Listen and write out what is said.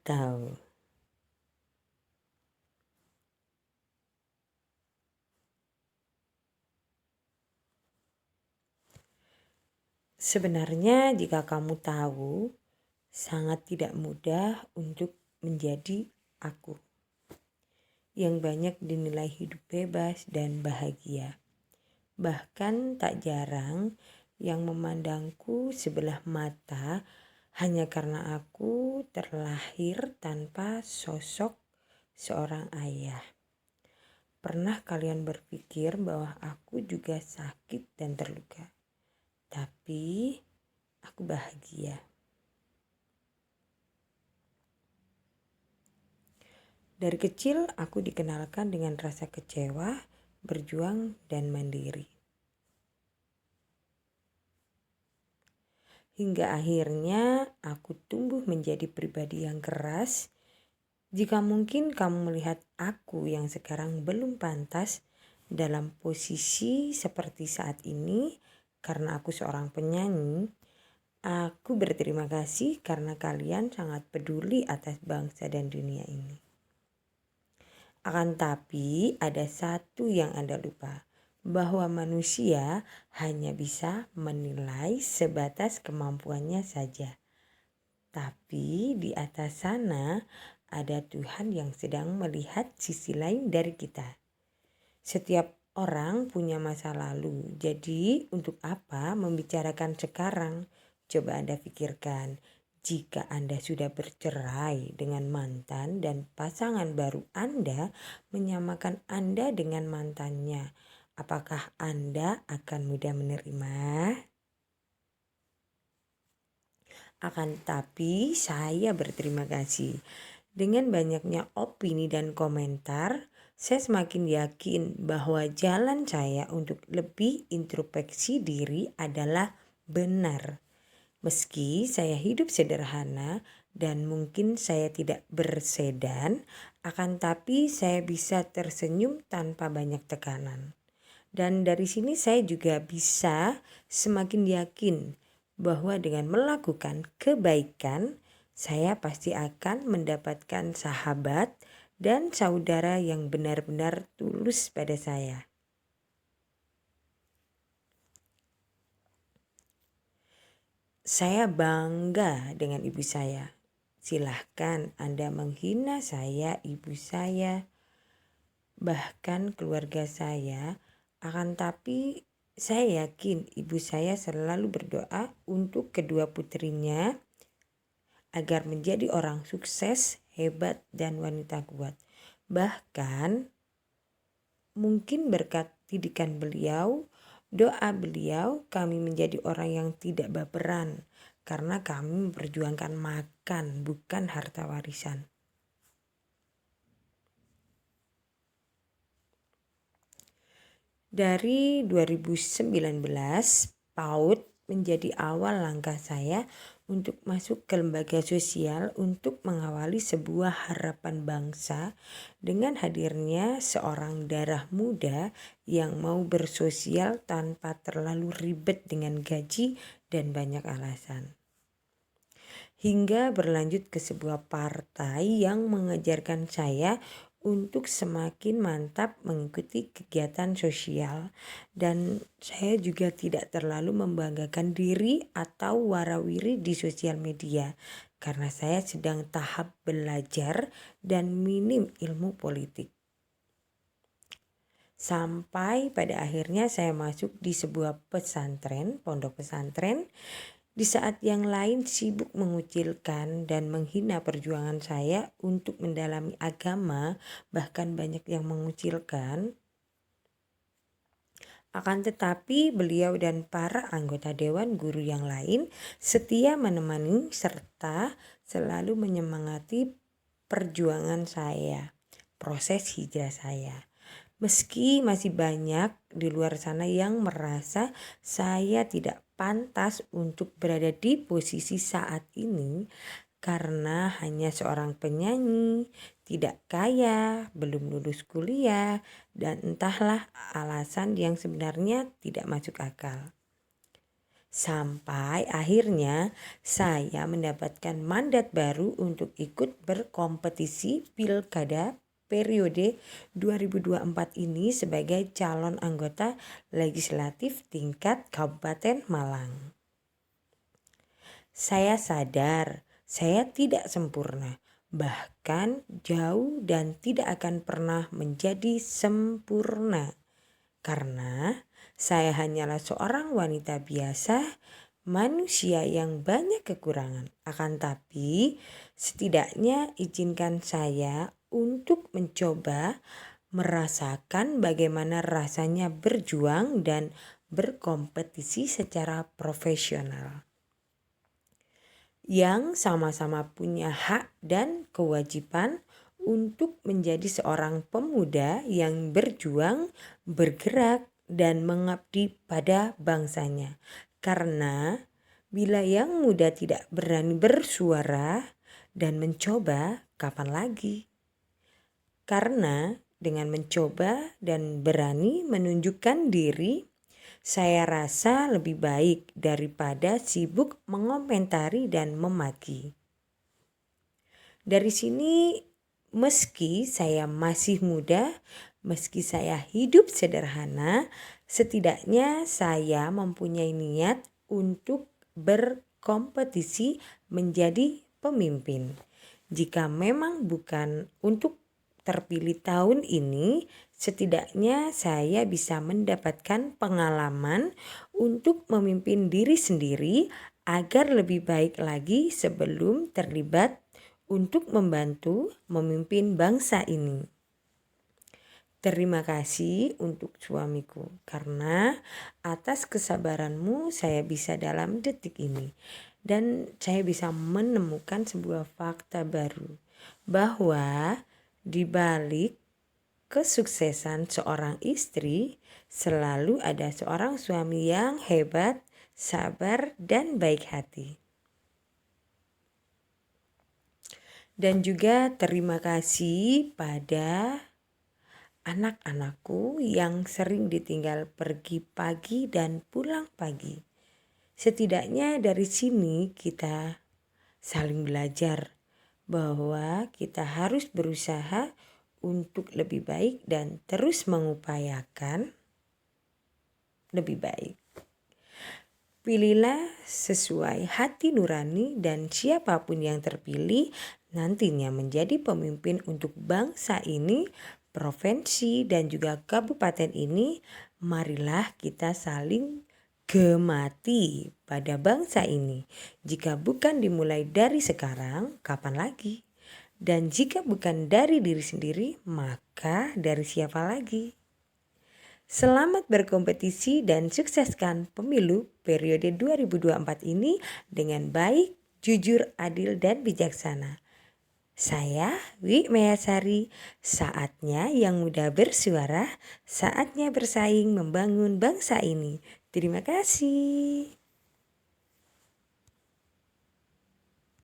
tahu. Sebenarnya jika kamu tahu, sangat tidak mudah untuk menjadi aku yang banyak dinilai hidup bebas dan bahagia. Bahkan tak jarang yang memandangku sebelah mata hanya karena aku terlahir tanpa sosok seorang ayah. Pernah kalian berpikir bahwa aku juga sakit dan terluka? Tapi aku bahagia. Dari kecil aku dikenalkan dengan rasa kecewa, berjuang, dan mandiri. Hingga akhirnya aku tumbuh menjadi pribadi yang keras. Jika mungkin kamu melihat aku yang sekarang belum pantas dalam posisi seperti saat ini karena aku seorang penyanyi, aku berterima kasih karena kalian sangat peduli atas bangsa dan dunia ini. Akan tapi ada satu yang Anda lupa, bahwa manusia hanya bisa menilai sebatas kemampuannya saja. Tapi di atas sana ada Tuhan yang sedang melihat sisi lain dari kita. Setiap orang punya masa lalu, jadi untuk apa membicarakan sekarang? Coba Anda pikirkan, jika Anda sudah bercerai dengan mantan dan pasangan baru Anda menyamakan Anda dengan mantannya, apakah Anda akan mudah menerima? Akan tapi saya berterima kasih. Dengan banyaknya opini dan komentar, saya semakin yakin bahwa jalan saya untuk lebih introspeksi diri adalah benar. Meski saya hidup sederhana dan mungkin saya tidak bersedan, akan tapi saya bisa tersenyum tanpa banyak tekanan. Dan dari sini saya juga bisa semakin yakin bahwa dengan melakukan kebaikan, saya pasti akan mendapatkan sahabat dan saudara yang benar-benar tulus pada saya. Saya bangga dengan ibu saya. Silahkan Anda menghina saya, ibu saya, bahkan keluarga saya, akan tapi saya yakin ibu saya selalu berdoa untuk kedua putrinya agar menjadi orang sukses, hebat, dan wanita kuat. Bahkan mungkin berkat didikan beliau, doa beliau, kami menjadi orang yang tidak baperan karena kami memperjuangkan makan, bukan harta warisan. Dari 2019, PAUD menjadi awal langkah saya untuk masuk ke lembaga sosial untuk mengawali sebuah harapan bangsa dengan hadirnya seorang darah muda yang mau bersosial tanpa terlalu ribet dengan gaji dan banyak alasan. Hingga berlanjut ke sebuah partai yang mengajarkan saya untuk semakin mantap mengikuti kegiatan sosial, dan saya juga tidak terlalu membanggakan diri atau warawiri di sosial media karena saya sedang tahap belajar dan minim ilmu politik. Sampai pada akhirnya saya masuk di sebuah pesantren, pondok pesantren. Di saat yang lain sibuk mengucilkan dan menghina perjuangan saya untuk mendalami agama, bahkan banyak yang mengucilkan. Akan tetapi beliau dan para anggota dewan guru yang lain setia menemani serta selalu menyemangati perjuangan saya, proses hijrah saya. Meski masih banyak di luar sana yang merasa saya tidak pantas untuk berada di posisi saat ini karena hanya seorang penyanyi, tidak kaya, belum lulus kuliah, dan entahlah alasan yang sebenarnya tidak masuk akal. Sampai akhirnya saya mendapatkan mandat baru untuk ikut berkompetisi pilkada periode 2024 ini sebagai calon anggota legislatif tingkat Kabupaten Malang. Saya sadar saya tidak sempurna, bahkan jauh dan tidak akan pernah menjadi sempurna. Karena saya hanyalah seorang wanita biasa, manusia yang banyak kekurangan. Akan tapi, setidaknya izinkan saya untuk mencoba merasakan bagaimana rasanya berjuang dan berkompetisi secara profesional. Yang sama-sama punya hak dan kewajiban untuk menjadi seorang pemuda yang berjuang, bergerak, dan mengabdi pada bangsanya. Karena bila yang muda tidak berani bersuara dan mencoba, kapan lagi? Karena dengan mencoba dan berani menunjukkan diri, saya rasa lebih baik daripada sibuk mengomentari dan memaki. Dari sini, meski saya masih muda, meski saya hidup sederhana, setidaknya saya mempunyai niat untuk berkompetisi menjadi pemimpin. Jika memang bukan untuk terpilih tahun ini, setidaknya saya bisa mendapatkan pengalaman untuk memimpin diri sendiri agar lebih baik lagi sebelum terlibat untuk membantu memimpin bangsa ini. Terima kasih untuk suamiku, karena atas kesabaranmu saya bisa dalam detik ini. Dan saya bisa menemukan sebuah fakta baru, bahwa di balik kesuksesan seorang istri selalu ada seorang suami yang hebat, sabar, dan baik hati. Dan juga terima kasih pada anak-anakku yang sering ditinggal pergi pagi dan pulang pagi. Setidaknya dari sini kita saling belajar bahwa kita harus berusaha untuk lebih baik dan terus mengupayakan lebih baik. Pilihlah sesuai hati nurani, dan siapapun yang terpilih nantinya menjadi pemimpin untuk bangsa ini, provinsi, dan juga kabupaten ini. Marilah kita saling gemati pada bangsa ini. Jika bukan dimulai dari sekarang, kapan lagi? Dan jika bukan dari diri sendiri, maka dari siapa lagi? Selamat berkompetisi dan sukseskan pemilu periode 2024 ini dengan baik, jujur, adil, dan bijaksana. Saya Wi Mayasari, saatnya yang muda bersuara, saatnya bersaing membangun bangsa ini. Terima kasih.